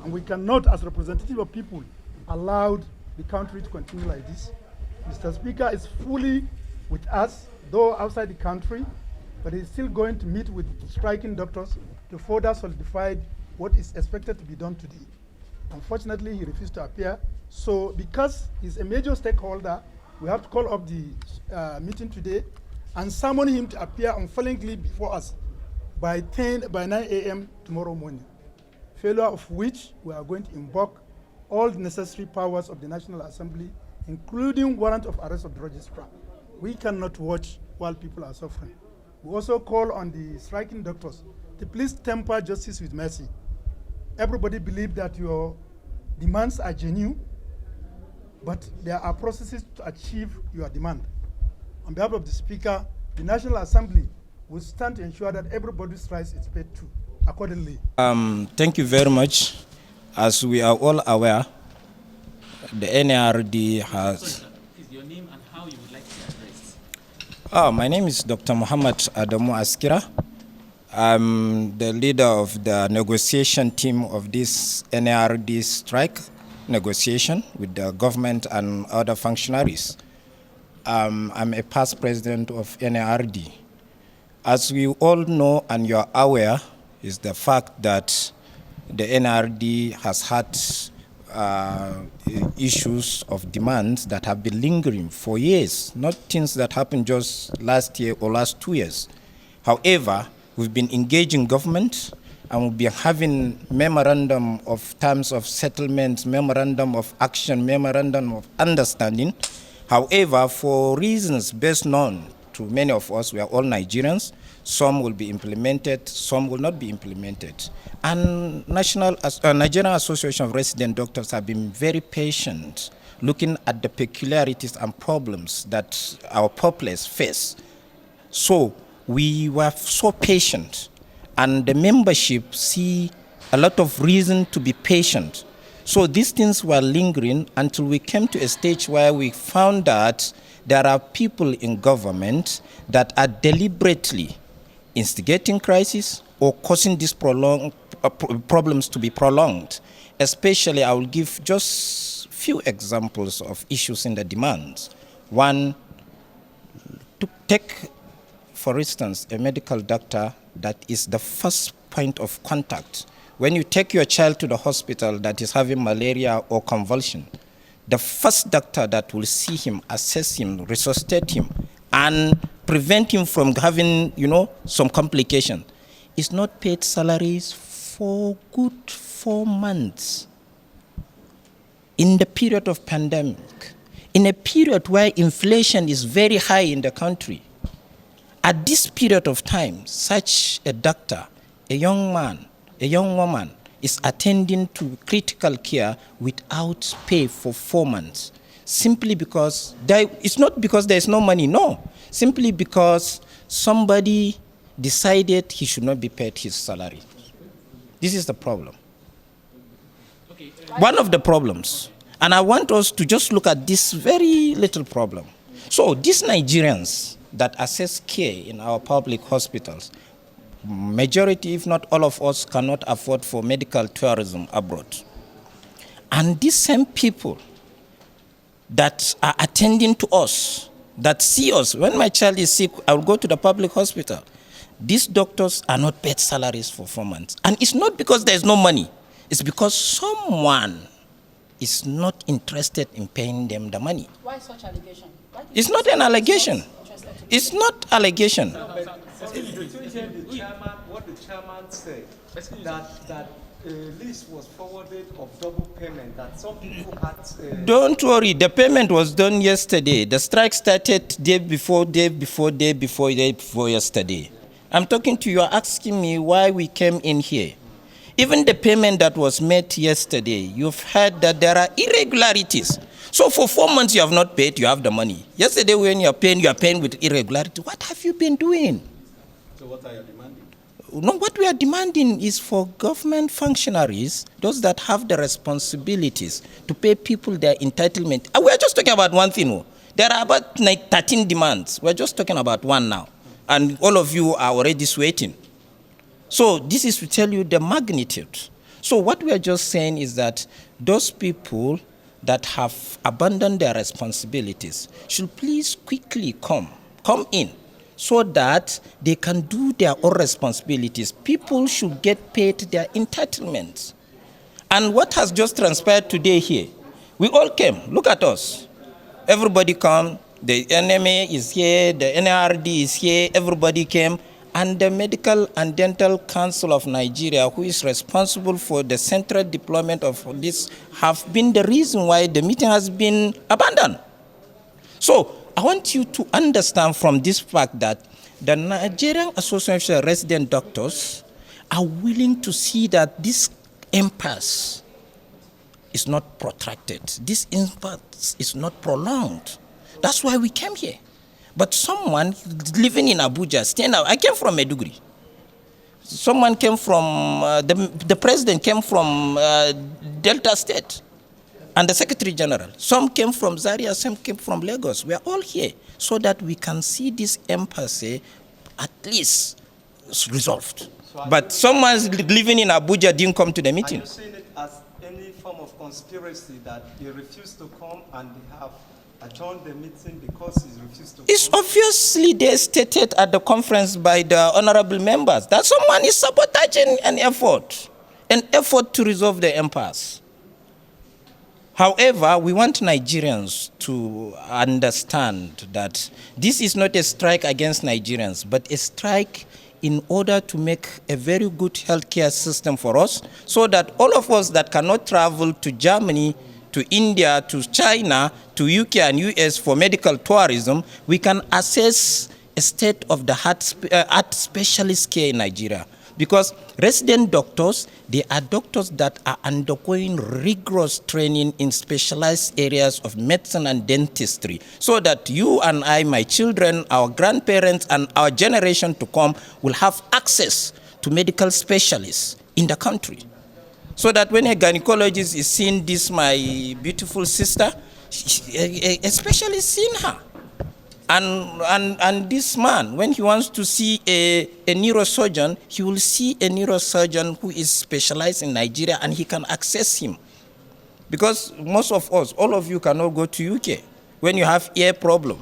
And we cannot, as representative of people, allow the country to continue like this. Mr. Speaker is fully with us, though outside the country, but he's still going to meet with striking doctors to further solidify what is expected to be done today. Unfortunately, he refused to appear. So because he's a major stakeholder, we have to call up the meeting today and summon him to appear unfailingly before us by 9 a.m. tomorrow morning. Failure of which we are going to invoke all the necessary powers of the National Assembly, including warrant of arrest of the registrar. We cannot watch while people are suffering. We also call on the striking doctors to please temper justice with mercy. Everybody believes that your demands are genuine, but there are processes to achieve your demand. On behalf of the Speaker, the National Assembly will stand to ensure that everybody's rights is paid to accordingly. Thank you very much. As we are all aware, the NRD has... Please, your name and how you would like to be addressed. My name is Dr. Muhammad Adamu Askira. I'm the leader of the negotiation team of this NRD strike negotiation with the government and other functionaries. I'm a past president of NRD. As we all know and you're aware, is the fact that the NRD has had issues of demands that have been lingering for years, not things that happened just last year or last 2 years. However, we've been engaging government and we'll be having memorandum of terms of settlement, memorandum of action, memorandum of understanding. However, for reasons best known to many of us, we are all Nigerians, some will be implemented, some will not be implemented. And Nigerian Association of Resident Doctors have been very patient, looking at the peculiarities and problems that our populace face. So we were so patient, and the membership see a lot of reason to be patient. So these things were lingering until we came to a stage where we found that there are people in government that are deliberately instigating crisis or causing these problems to be prolonged. Especially, I will give just few examples of issues in the demands. One, to take, for instance, a medical doctor that is the first point of contact. When you take your child to the hospital that is having malaria or convulsion, the first doctor that will see him, assess him, resuscitate him, and prevent him from having, some complication, is not paid salaries for good 4 months. In the period of pandemic, in a period where inflation is very high in the country, at this period of time, such a doctor, a young man, a young woman is attending to critical care without pay for 4 months, simply because it's not because there's no money, no. Simply because somebody decided he should not be paid his salary. This is the problem. Okay. One of the problems. And I want us to just look at this very little problem. So these Nigerians that access care in our public hospitals, majority, if not all of us, cannot afford for medical tourism abroad. And these same people that are attending to us, that see us, when my child is sick, I will go to the public hospital. These doctors are not paid salaries for 4 months. And it's not because there's no money. It's because someone is not interested in paying them the money. Why such allegation? It's not an allegation. It's not allegation. What the chairman said, that a list was forwarded of double payment that some people had. Don't worry, the payment was done yesterday. The strike started day before yesterday. I'm talking to you, asking me why we came in here. Even the payment that was made yesterday, you've heard that there are irregularities. So for 4 months you have not paid, you have the money. Yesterday when you are paying with irregularity. What have you been doing? So what are you demanding? No, what we are demanding is for government functionaries, those that have the responsibilities to pay people their entitlement. And we are just talking about one thing. There are about 13 demands. We're just talking about one now. And all of you are already sweating. So this is to tell you the magnitude. So what we are just saying is that those people that have abandoned their responsibilities should please quickly come in so that they can do their own responsibilities. People should get paid their entitlements. And what has just transpired today here, we all came, look at us. Everybody come, the NMA is here, the NRD is here, everybody came. And the Medical and Dental Council of Nigeria, who is responsible for the central deployment of this, have been the reason why the meeting has been abandoned. So I want you to understand from this fact that the Nigerian Association of Resident Doctors are willing to see that this impasse is not protracted. This impasse is not prolonged. That's why we came here. But someone living in Abuja, staying out, I came from Maiduguri. Someone came from, the president came from Delta State, and the Secretary General. Some came from Zaria, some came from Lagos. We are all here so that we can see this impasse at least resolved. So but someone living in Abuja didn't come to the meeting. Are you seeing it as any form of conspiracy that they refused to come and they have adjourned the meeting because he refused to It's come? obviously they stated at the conference by the honorable members that someone is sabotaging an effort to resolve the impasse. However, we want Nigerians to understand that this is not a strike against Nigerians, but a strike in order to make a very good healthcare system for us, so that all of us that cannot travel to Germany, to India, to China, to UK and US for medical tourism, we can access a state-of-the-art specialist care in Nigeria. Because resident doctors, they are doctors that are undergoing rigorous training in specialized areas of medicine and dentistry, so that you and I, my children, our grandparents, and our generation to come will have access to medical specialists in the country. So that when a gynecologist is seeing this, my beautiful sister, especially seeing her. And this man, when he wants to see a neurosurgeon, he will see a neurosurgeon who is specialized in Nigeria, and he can access him. Because most of us, all of you cannot go to UK when you have ear problem.